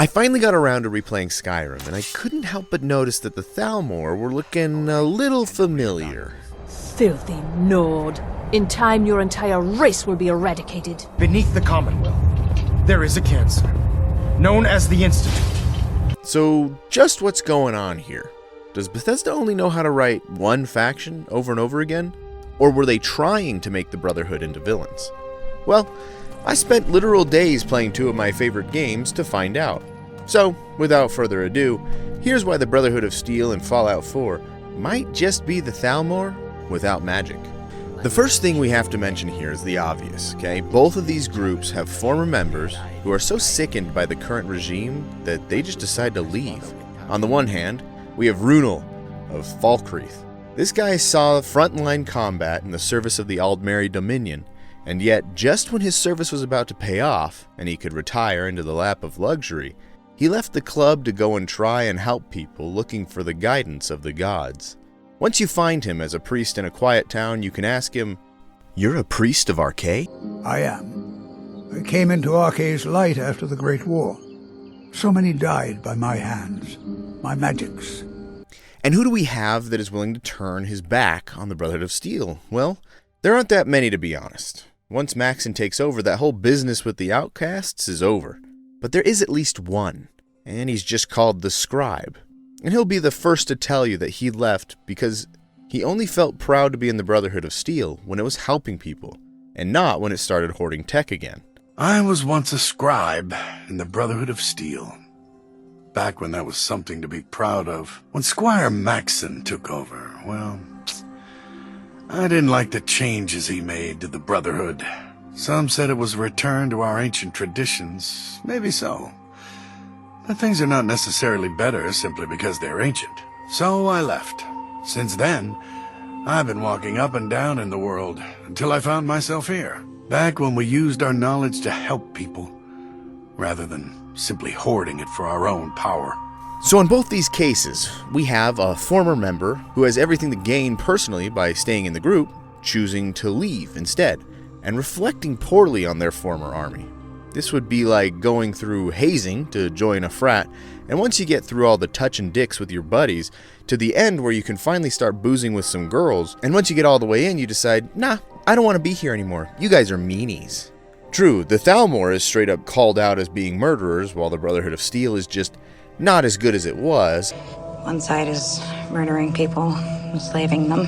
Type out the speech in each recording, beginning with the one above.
I finally got around to replaying Skyrim, and I couldn't help but notice that the Thalmor were looking a little familiar. Filthy Nord. In time, your entire race will be eradicated. Beneath the Commonwealth, there is a cancer, known as the Institute. So, just what's going on here? Does Bethesda only know how to write one faction over and over again? Or were they trying to make the Brotherhood into villains? Well, I spent literal days playing two of my favorite games to find out. So, without further ado, here's why the Brotherhood of Steel and Fallout 4 might just be the Thalmor without magic. The first thing we have to mention here is the obvious, okay? Both of these groups have former members who are so sickened by the current regime that they just decide to leave. On the one hand, we have Runel of Falkreath. This guy saw frontline combat in the service of the Aldmeri Dominion, and yet just when his service was about to pay off and he could retire into the lap of luxury, he left the club to go and try and help people looking for the guidance of the gods. Once you find him as a priest in a quiet town, you can ask him, "You're a priest of Arcade?" I am. I came into Arcade's light after the Great War. So many died by my hands, my magics. And who do we have that is willing to turn his back on the Brotherhood of Steel? Well, there aren't that many, to be honest. Once Maxon takes over, that whole business with the outcasts is over. But there is at least one, and he's just called the Scribe. And he'll be the first to tell you that he left because he only felt proud to be in the Brotherhood of Steel when it was helping people, and not when it started hoarding tech again. I was once a scribe in the Brotherhood of Steel. Back when that was something to be proud of. When Squire Maxon took over, well, I didn't like the changes he made to the Brotherhood. Some said it was a return to our ancient traditions. Maybe so. But things are not necessarily better simply because they're ancient. So I left. Since then, I've been walking up and down in the world until I found myself here. Back when we used our knowledge to help people, rather than simply hoarding it for our own power. So in both these cases, we have a former member who has everything to gain personally by staying in the group, choosing to leave instead, and reflecting poorly on their former army. This would be like going through hazing to join a frat, and once you get through all the touching dicks with your buddies, to the end where you can finally start boozing with some girls, and once you get all the way in, you decide, nah, I don't want to be here anymore. You guys are meanies. True, the Thalmor is straight up called out as being murderers, while the Brotherhood of Steel is just not as good as it was. One side is murdering people, enslaving them,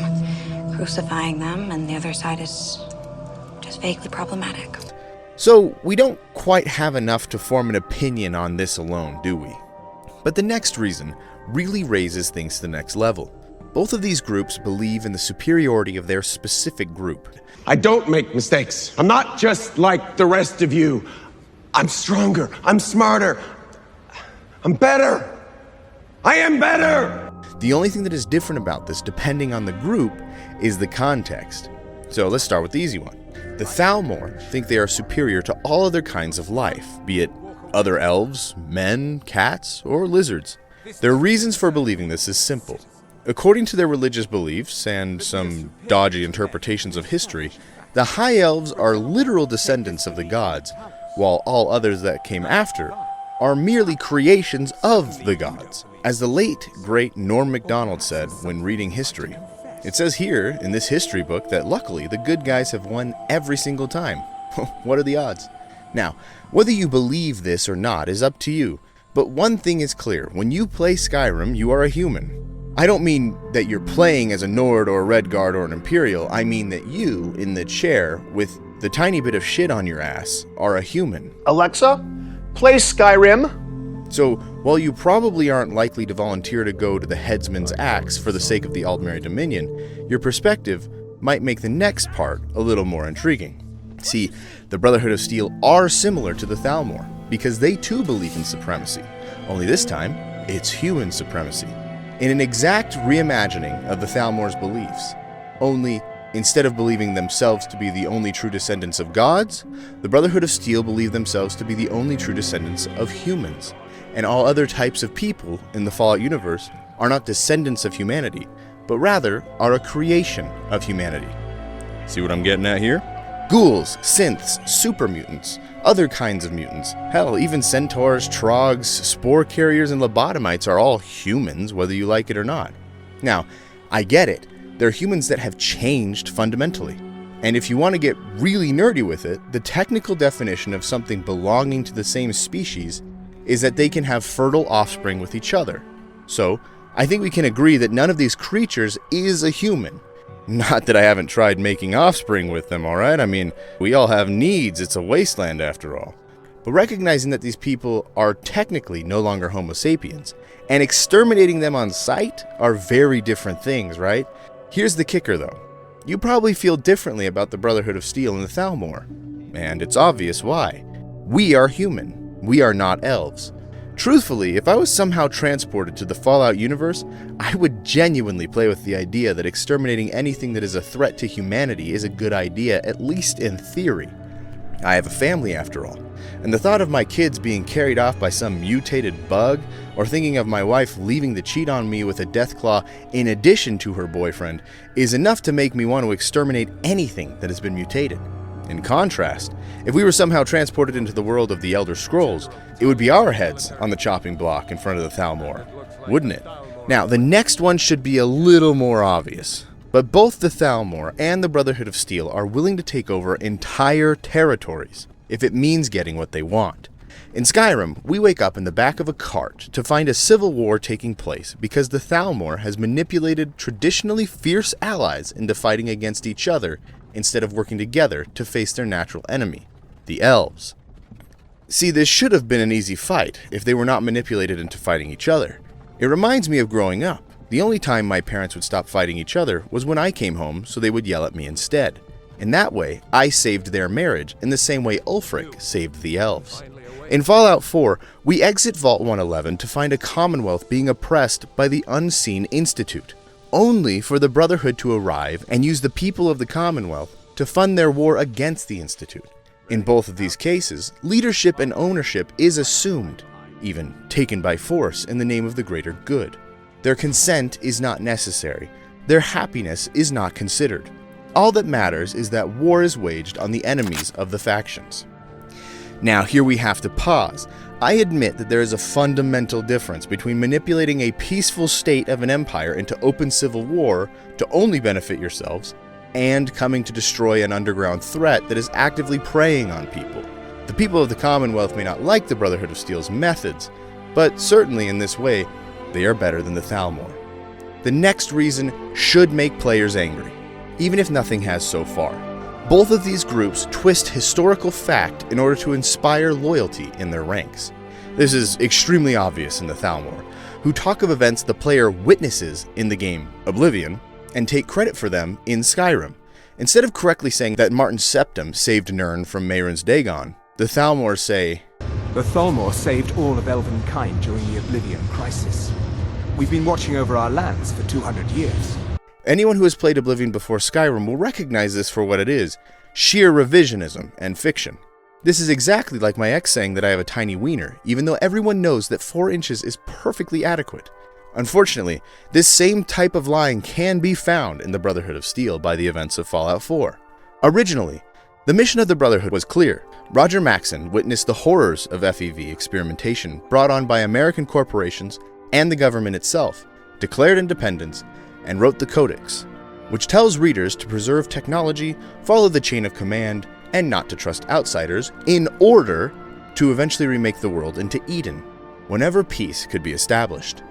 crucifying them, and the other side is just vaguely problematic. So we don't quite have enough to form an opinion on this alone, do we? But the next reason really raises things to the next level. Both of these groups believe in the superiority of their specific group. I don't make mistakes. I'm not just like the rest of you. I'm stronger. I'm smarter. I'm better. I am better. The only thing that is different about this, depending on the group, is the context. So let's start with the easy one. The Thalmor think they are superior to all other kinds of life, be it other elves, men, cats, or lizards. Their reasons for believing this is simple. According to their religious beliefs and some dodgy interpretations of history, the High Elves are literal descendants of the gods, while all others that came after are merely creations of the gods. As the late, great Norm MacDonald said when reading history, it says here in this history book that luckily the good guys have won every single time. What are the odds? Now, whether you believe this or not is up to you, but one thing is clear, when you play Skyrim, you are a human. I don't mean that you're playing as a Nord or a Redguard or an Imperial, I mean that you, in the chair, with the tiny bit of shit on your ass, are a human. Alexa, play Skyrim. So, while you probably aren't likely to volunteer to go to the Headsman's Axe for the sake of the Aldmeri Dominion, your perspective might make the next part a little more intriguing. See, the Brotherhood of Steel are similar to the Thalmor, because they too believe in supremacy, only this time, it's human supremacy. In an exact reimagining of the Thalmor's beliefs, only instead of believing themselves to be the only true descendants of gods, the Brotherhood of Steel believe themselves to be the only true descendants of humans. And all other types of people in the Fallout universe are not descendants of humanity, but rather are a creation of humanity. See what I'm getting at here? Ghouls, synths, super mutants, other kinds of mutants, hell, even centaurs, trogs, spore carriers, and lobotomites are all humans, whether you like it or not. Now, I get it. They're humans that have changed fundamentally. And if you want to get really nerdy with it, the technical definition of something belonging to the same species is that they can have fertile offspring with each other. So, I think we can agree that none of these creatures is a human. Not that I haven't tried making offspring with them, alright? I mean, we all have needs, it's a wasteland after all. But recognizing that these people are technically no longer Homo sapiens, and exterminating them on sight are very different things, right? Here's the kicker though. You probably feel differently about the Brotherhood of Steel and the Thalmor. And it's obvious why. We are human. We are not elves. Truthfully, if I was somehow transported to the Fallout universe, I would genuinely play with the idea that exterminating anything that is a threat to humanity is a good idea, at least in theory. I have a family after all, and the thought of my kids being carried off by some mutated bug, or thinking of my wife leaving to cheat on me with a deathclaw in addition to her boyfriend, is enough to make me want to exterminate anything that has been mutated. In contrast, if we were somehow transported into the world of the Elder Scrolls, it would be our heads on the chopping block in front of the Thalmor, wouldn't it? Now, the next one should be a little more obvious, but both the Thalmor and the Brotherhood of Steel are willing to take over entire territories if it means getting what they want. In Skyrim, we wake up in the back of a cart to find a civil war taking place because the Thalmor has manipulated traditionally fierce allies into fighting against each other instead of working together to face their natural enemy, the Elves. See, this should have been an easy fight if they were not manipulated into fighting each other. It reminds me of growing up. The only time my parents would stop fighting each other was when I came home, so they would yell at me instead. In that way, I saved their marriage in the same way Ulfric saved the Elves. In Fallout 4, we exit Vault 111 to find a Commonwealth being oppressed by the Unseen Institute, only for the Brotherhood to arrive and use the people of the Commonwealth to fund their war against the Institute. In both of these cases, leadership and ownership is assumed, even taken by force in the name of the greater good. Their consent is not necessary. Their happiness is not considered. All that matters is that war is waged on the enemies of the factions. Now, here we have to pause. I admit that there is a fundamental difference between manipulating a peaceful state of an empire into open civil war to only benefit yourselves, and coming to destroy an underground threat that is actively preying on people. The people of the Commonwealth may not like the Brotherhood of Steel's methods, but certainly in this way, they are better than the Thalmor. The next reason should make players angry, even if nothing has so far. Both of these groups twist historical fact in order to inspire loyalty in their ranks. This is extremely obvious in the Thalmor, who talk of events the player witnesses in the game Oblivion, and take credit for them in Skyrim. Instead of correctly saying that Martin Septim saved Nirn from Mehrunes Dagon, the Thalmor say, "The Thalmor saved all of elvenkind during the Oblivion crisis. We've been watching over our lands for 200 years. Anyone who has played Oblivion before Skyrim will recognize this for what it is, sheer revisionism and fiction. This is exactly like my ex saying that I have a tiny wiener, even though everyone knows that 4 inches is perfectly adequate. Unfortunately, this same type of lying can be found in the Brotherhood of Steel by the events of Fallout 4. Originally, the mission of the Brotherhood was clear. Roger Maxson witnessed the horrors of FEV experimentation brought on by American corporations and the government itself, declared independence, and wrote the Codex, which tells readers to preserve technology, follow the chain of command, and not to trust outsiders in order to eventually remake the world into Eden, whenever peace could be established.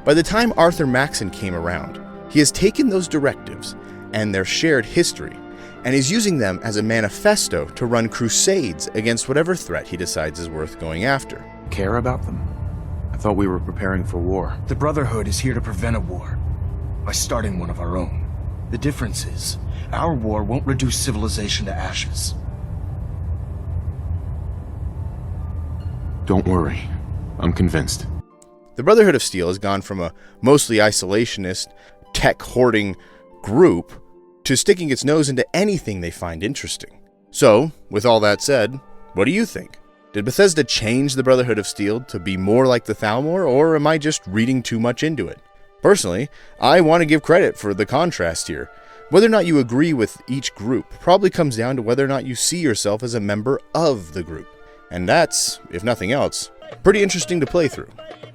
By the time Arthur Maxson came around, he has taken those directives and their shared history and is using them as a manifesto to run crusades against whatever threat he decides is worth going after. Care about them? I thought we were preparing for war. The Brotherhood is here to prevent a war by starting one of our own. The difference is, our war won't reduce civilization to ashes. Don't worry. I'm convinced. The Brotherhood of Steel has gone from a mostly isolationist, tech-hoarding group to sticking its nose into anything they find interesting. So, with all that said, what do you think? Did Bethesda change the Brotherhood of Steel to be more like the Thalmor, or am I just reading too much into it? Personally, I want to give credit for the contrast here. Whether or not you agree with each group probably comes down to whether or not you see yourself as a member of the group. And that's, if nothing else, pretty interesting to play through.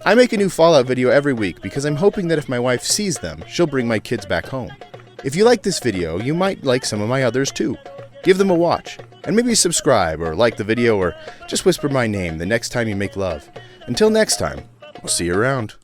I make a new Fallout video every week because I'm hoping that if my wife sees them, she'll bring my kids back home. If you like this video, you might like some of my others too. Give them a watch, and maybe subscribe or like the video or just whisper my name the next time you make love. Until next time, we'll see you around.